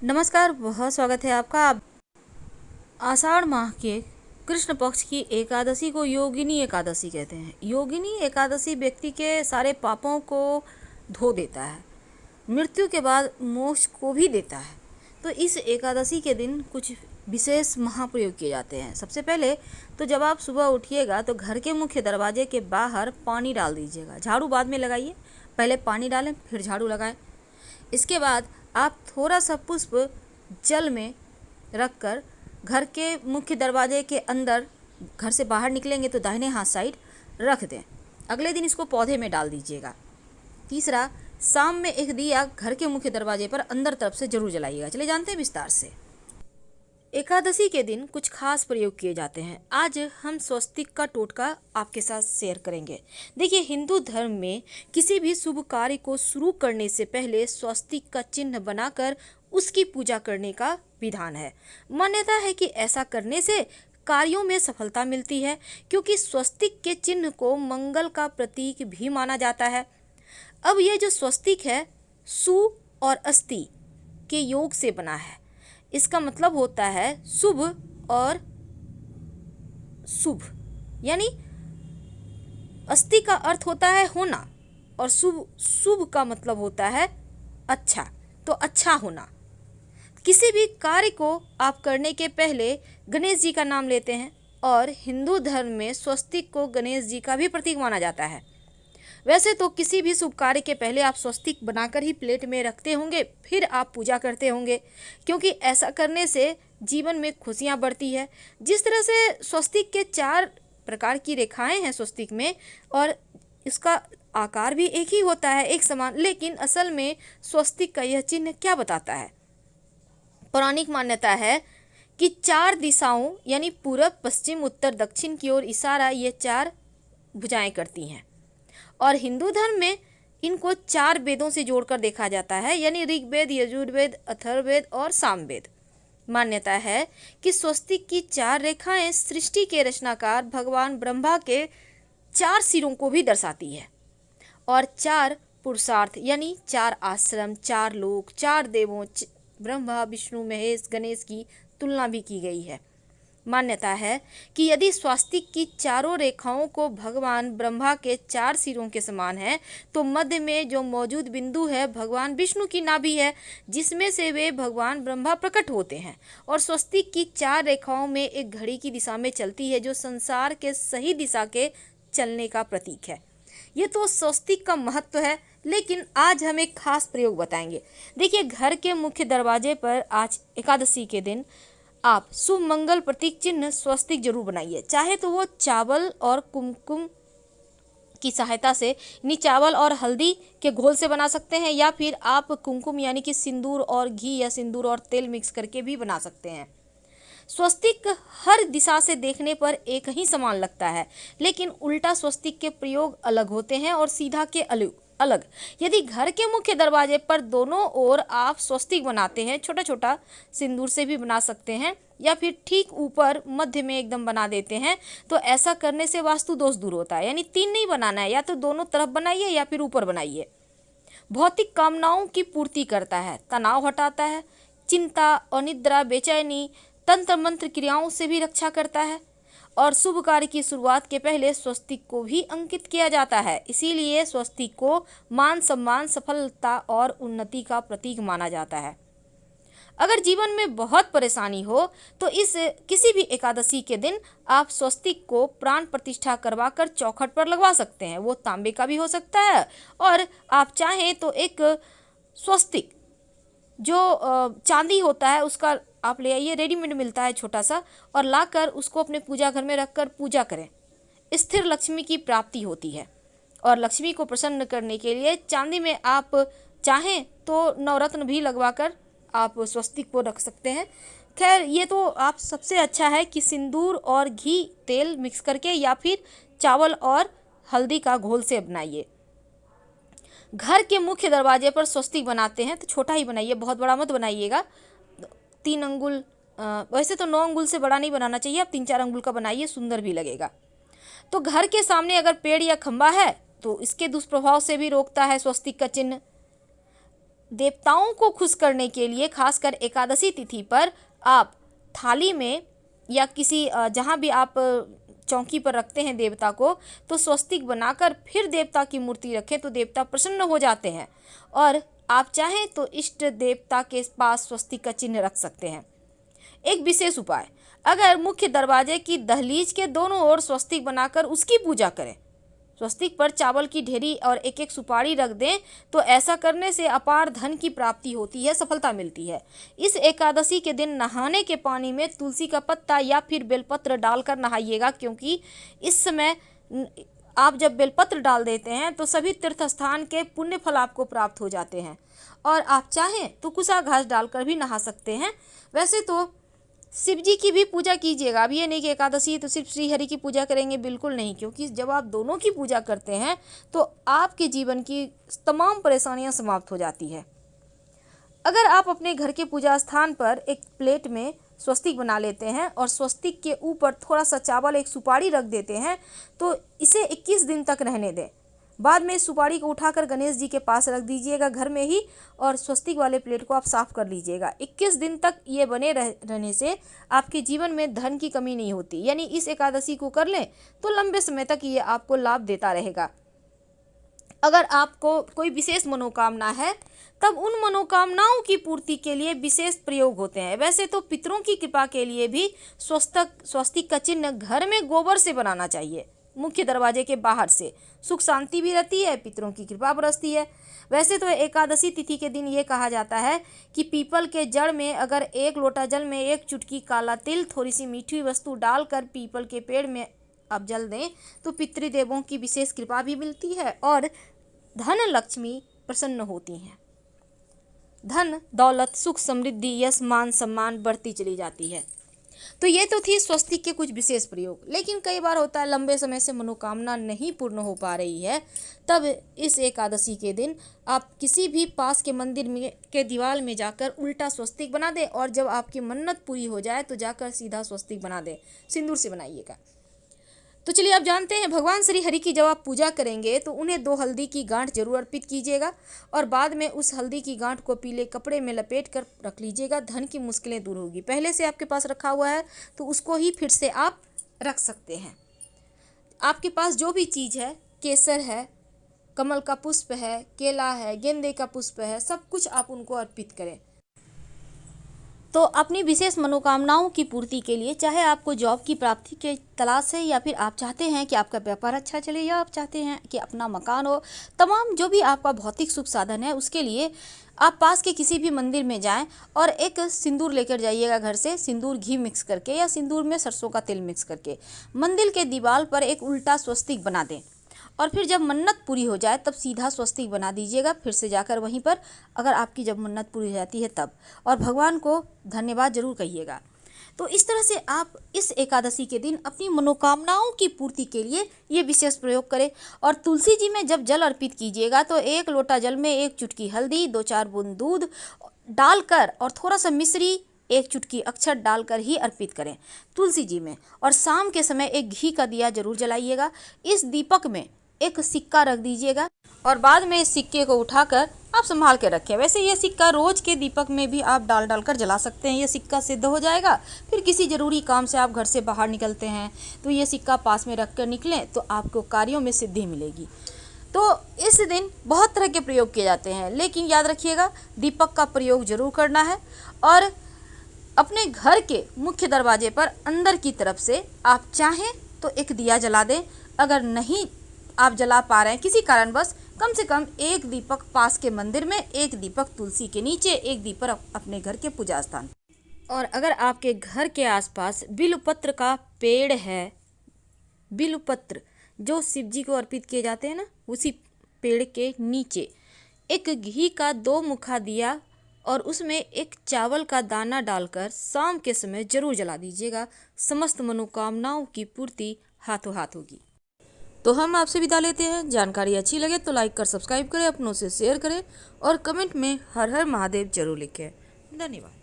नमस्कार, बहुत स्वागत है आपका। आषाढ़ माह के कृष्ण पक्ष की एकादशी को योगिनी एकादशी कहते हैं। योगिनी एकादशी व्यक्ति के सारे पापों को धो देता है, मृत्यु के बाद मोक्ष को भी देता है। तो इस एकादशी के दिन कुछ विशेष महाप्रयोग किए जाते हैं। सबसे पहले तो जब आप सुबह उठिएगा तो घर के मुख्य दरवाजे के बाहर पानी डाल दीजिएगा। झाड़ू बाद में लगाइए, पहले पानी डालें फिर झाड़ू लगाएं। इसके बाद आप थोड़ा सा पुष्प जल में रखकर घर के मुख्य दरवाजे के अंदर, घर से बाहर निकलेंगे तो दाहिने हाथ साइड रख दें। अगले दिन इसको पौधे में डाल दीजिएगा। तीसरा, शाम में एक दिया घर के मुख्य दरवाजे पर अंदर तरफ से जरूर जलाइएगा। चले जानते हैं विस्तार से। एकादशी के दिन कुछ खास प्रयोग किए जाते हैं। आज हम स्वस्तिक का टोटका आपके साथ शेयर करेंगे। देखिए, हिंदू धर्म में किसी भी शुभ कार्य को शुरू करने से पहले स्वस्तिक का चिन्ह बनाकर उसकी पूजा करने का विधान है। मान्यता है कि ऐसा करने से कार्यों में सफलता मिलती है, क्योंकि स्वस्तिक के चिन्ह को मंगल का प्रतीक भी माना जाता है। अब ये जो स्वस्तिक है, सु और अस्ति के योग से बना है। इसका मतलब होता है शुभ और शुभ, यानी अस्ति का अर्थ होता है होना और शुभ का मतलब होता है अच्छा, तो अच्छा होना। किसी भी कार्य को आप करने के पहले गणेश जी का नाम लेते हैं और हिंदू धर्म में स्वस्तिक को गणेश जी का भी प्रतीक माना जाता है। वैसे तो किसी भी शुभ कार्य के पहले आप स्वस्तिक बनाकर ही प्लेट में रखते होंगे, फिर आप पूजा करते होंगे, क्योंकि ऐसा करने से जीवन में खुशियां बढ़ती है। जिस तरह से स्वस्तिक के 4 प्रकार की रेखाएं हैं स्वस्तिक में, और इसका आकार भी एक ही होता है, एक समान, लेकिन असल में स्वस्तिक का यह चिन्ह क्या बताता है? पौराणिक मान्यता है कि 4 दिशाओं यानी पूरब, पश्चिम, उत्तर, दक्षिण की ओर इशारा ये 4 भुजाएं करती हैं। और हिंदू धर्म में इनको 4 वेदों से जोड़कर देखा जाता है, यानी ऋग्वेद, यजुर्वेद, अथर्ववेद और सामवेद। मान्यता है कि स्वस्तिक की 4 रेखाएं सृष्टि के रचनाकार भगवान ब्रह्मा के 4 सिरों को भी दर्शाती है, और 4 पुरुषार्थ यानी 4 आश्रम, 4 लोक, 4 देवों ब्रह्मा, विष्णु, महेश, गणेश की तुलना भी की गई है। मान्यता है कि यदि स्वस्तिक की 4 रेखाओं को भगवान ब्रह्मा के 4 सिरों के समान है, तो मध्य में जो मौजूद बिंदु है भगवान विष्णु की नाभि है, जिसमें से वे भगवान ब्रह्मा प्रकट होते हैं। और स्वस्तिक की 4 रेखाओं में एक घड़ी की दिशा में चलती है, जो संसार के सही दिशा के चलने का प्रतीक है। ये तो स्वस्तिक का महत्व है, लेकिन आज हम एक खास प्रयोग बताएंगे। देखिए, घर के मुख्य दरवाजे पर आज एकादशी के दिन आप शुभ मंगल प्रतीक चिन्ह स्वस्तिक जरूर बनाइए। चाहे तो वो चावल और कुमकुम की सहायता से, यानी चावल और हल्दी के घोल से बना सकते हैं, या फिर आप कुमकुम यानी कि सिंदूर और घी या सिंदूर और तेल मिक्स करके भी बना सकते हैं। स्वस्तिक हर दिशा से देखने पर एक ही समान लगता है, लेकिन उल्टा स्वस्तिक के प्रयोग अलग होते हैं और सीधा के अलग अलग। यदि घर के मुख्य दरवाजे पर दोनों ओर आप स्वस्तिक बनाते हैं, छोटा छोटा सिंदूर से भी बना सकते हैं, या फिर ठीक ऊपर मध्य में एकदम बना देते हैं, तो ऐसा करने से वास्तु दोष दूर होता है। यानी 3 नहीं बनाना है, या तो दोनों तरफ बनाइए या फिर ऊपर बनाइए। भौतिक कामनाओं की पूर्ति करता है, तनाव हटाता है, चिंता, अनिद्रा, बेचैनी, तंत्र मंत्र क्रियाओं से भी रक्षा करता है। और शुभ कार्य की शुरुआत के पहले स्वस्तिक को भी अंकित किया जाता है। इसीलिए स्वस्तिक को मान सम्मान, सफलता और उन्नति का प्रतीक माना जाता है। अगर जीवन में बहुत परेशानी हो तो इस किसी भी एकादशी के दिन आप स्वस्तिक को प्राण प्रतिष्ठा करवाकर चौखट पर लगवा सकते हैं। वो तांबे का भी हो सकता है, और आप चाहें तो एक स्वस्तिक जो चांदी होता है उसका आप ले आइए, रेडीमेड मिलता है छोटा सा, और लाकर उसको अपने पूजा घर में रखकर पूजा करें। स्थिर लक्ष्मी की प्राप्ति होती है, और लक्ष्मी को प्रसन्न करने के लिए चांदी में आप चाहें तो नवरत्न भी लगवाकर आप स्वस्तिक को रख सकते हैं। खैर, ये तो आप सबसे अच्छा है कि सिंदूर और घी तेल मिक्स करके या फिर चावल और हल्दी का घोल से बनाइए। घर के मुख्य दरवाजे पर स्वस्तिक बनाते हैं तो छोटा ही बनाइए, बहुत बड़ा मत बनाइएगा। 3 अंगुल, वैसे तो 9 अंगुल से बड़ा नहीं बनाना चाहिए, आप 3-4 अंगुल का बनाइए, सुंदर भी लगेगा। तो घर के सामने अगर पेड़ या खंबा है तो इसके दुष्प्रभाव से भी रोकता है स्वस्तिक का चिन्ह। देवताओं को खुश करने के लिए खासकर एकादशी तिथि पर आप थाली में या किसी जहाँ भी आप चौकी पर रखते हैं देवता को, तो स्वस्तिक बनाकर फिर देवता की मूर्ति रखें तो देवता प्रसन्न हो जाते हैं। और आप चाहें तो इष्ट देवता के पास स्वस्तिक का चिन्ह रख सकते हैं। एक विशेष उपाय, अगर मुख्य दरवाजे की दहलीज के दोनों ओर स्वस्तिक बनाकर उसकी पूजा करें, स्वस्तिक पर चावल की ढेरी और एक एक सुपारी रख दें, तो ऐसा करने से अपार धन की प्राप्ति होती है, सफलता मिलती है। इस एकादशी के दिन नहाने के पानी में तुलसी का पत्ता या फिर बेलपत्र डालकर नहाइएगा, क्योंकि इस समय आप जब बेलपत्र डाल देते हैं तो सभी तीर्थ स्थान के पुण्य फल आपको प्राप्त हो जाते हैं। और आप चाहें तो कुसा घास डालकर भी नहा सकते हैं। वैसे तो शिव जी की भी पूजा कीजिएगा। अब ये नहीं कि एकादशी तो सिर्फ श्री हरि की पूजा करेंगे, बिल्कुल नहीं, क्योंकि जब आप दोनों की पूजा करते हैं तो आपके जीवन की तमाम परेशानियां समाप्त हो जाती है। अगर आप अपने घर के पूजा स्थान पर एक प्लेट में स्वस्तिक बना लेते हैं और स्वस्तिक के ऊपर थोड़ा सा चावल, एक सुपारी रख देते हैं, तो इसे 21 दिन तक रहने दें। बाद में इस सुपारी को उठाकर गणेश जी के पास रख दीजिएगा घर में ही, और स्वस्तिक वाले प्लेट को आप साफ कर लीजिएगा। 21 दिन तक ये बने रहने से आपके जीवन में धन की कमी नहीं होती। यानी इस एकादशी को कर लें तो लंबे समय तक ये आपको लाभ देता रहेगा। अगर आपको कोई विशेष मनोकामना है तब उन मनोकामनाओं की पूर्ति के लिए विशेष प्रयोग होते हैं। वैसे तो पितरों की कृपा के लिए भी स्वस्तिक का चिन्ह घर में गोबर से बनाना चाहिए, मुख्य दरवाजे के बाहर से। सुख शांति भी रहती है, पितरों की कृपा बरसती है। वैसे तो एकादशी तिथि के दिन ये कहा जाता है कि पीपल के जड़ में अगर 1 लोटा जल में 1 चुटकी काला तिल, थोड़ी सी मीठी वस्तु डालकर पीपल के पेड़ में आप जल दें तो पितृदेवों की विशेष कृपा भी मिलती है और धन लक्ष्मी प्रसन्न होती हैं। धन दौलत सुख समृद्धि यश मान सम्मान बढ़ती चली जाती है। तो ये तो थी स्वस्तिक के कुछ विशेष प्रयोग। लेकिन कई बार होता है लंबे समय से मनोकामना नहीं पूर्ण हो पा रही है, तब इस एकादशी के दिन आप किसी भी पास के मंदिर में के दीवार में जाकर उल्टा स्वस्तिक बना दें, और जब आपकी मन्नत पूरी हो जाए तो जाकर सीधा स्वस्तिक बना दें। सिंदूर से बनाइएगा। तो चलिए आप जानते हैं, भगवान श्री हरि की जब आप पूजा करेंगे तो उन्हें 2 हल्दी की गांठ जरूर अर्पित कीजिएगा, और बाद में उस हल्दी की गांठ को पीले कपड़े में लपेट कर रख लीजिएगा। धन की मुश्किलें दूर होगी। पहले से आपके पास रखा हुआ है तो उसको ही फिर से आप रख सकते हैं। आपके पास जो भी चीज़ है, केसर है, कमल का पुष्प है, केला है, गेंदे का पुष्प है, सब कुछ आप उनको अर्पित करें। तो अपनी विशेष मनोकामनाओं की पूर्ति के लिए, चाहे आपको जॉब की प्राप्ति के तलाश है, या फिर आप चाहते हैं कि आपका व्यापार अच्छा चले, या आप चाहते हैं कि अपना मकान हो, तमाम जो भी आपका भौतिक सुख साधन है, उसके लिए आप पास के किसी भी मंदिर में जाएं और एक सिंदूर लेकर जाइएगा घर से। सिंदूर घी मिक्स करके या सिंदूर में सरसों का तेल मिक्स करके मंदिर के दीवार पर एक उल्टा स्वस्तिक बना दें, और फिर जब मन्नत पूरी हो जाए तब सीधा स्वस्तिक बना दीजिएगा फिर से जाकर वहीं पर, अगर आपकी जब मन्नत पूरी हो जाती है तब, और भगवान को धन्यवाद जरूर कहिएगा। तो इस तरह से आप इस एकादशी के दिन अपनी मनोकामनाओं की पूर्ति के लिए ये विशेष प्रयोग करें। और तुलसी जी में जब जल अर्पित कीजिएगा तो 1 लोटा जल में 1 चुटकी हल्दी, 2-4 बूंद दूध डालकर और थोड़ा सा मिश्री, 1 चुटकी अक्षत डालकर ही अर्पित करें तुलसी जी में। और शाम के समय एक घी का दिया जरूर जलाइएगा। इस दीपक में एक सिक्का रख दीजिएगा और बाद में इस सिक्के को उठाकर आप संभाल के रखें। वैसे ये सिक्का रोज के दीपक में भी आप डाल कर जला सकते हैं। ये सिक्का सिद्ध हो जाएगा। फिर किसी ज़रूरी काम से आप घर से बाहर निकलते हैं तो ये सिक्का पास में रख कर निकलें तो आपको कार्यों में सिद्धि मिलेगी। तो इस दिन बहुत तरह के प्रयोग किए जाते हैं, लेकिन याद रखिएगा दीपक का प्रयोग जरूर करना है। और अपने घर के मुख्य दरवाजे पर अंदर की तरफ से आप चाहें तो एक दिया जला दें। अगर नहीं आप जला पा रहे हैं किसी कारणवश, कम से कम 1 दीपक पास के मंदिर में, 1 दीपक तुलसी के नीचे, 1 दीपक अपने घर के पूजा स्थान। और अगर आपके घर के आसपास बिल्वपत्र का पेड़ है, बिल्वपत्र जो शिव जी को अर्पित किए जाते हैं ना, उसी पेड़ के नीचे एक घी का 2 मुखा दिया और उसमें एक चावल का दाना डालकर शाम के समय जरूर जला दीजिएगा। समस्त मनोकामनाओं की पूर्ति हाथों हाथ होगी। तो हम आपसे विदा लेते हैं। जानकारी अच्छी लगे तो लाइक कर सब्सक्राइब करें, अपनों से शेयर करें और कमेंट में हर हर महादेव जरूर लिखें। धन्यवाद।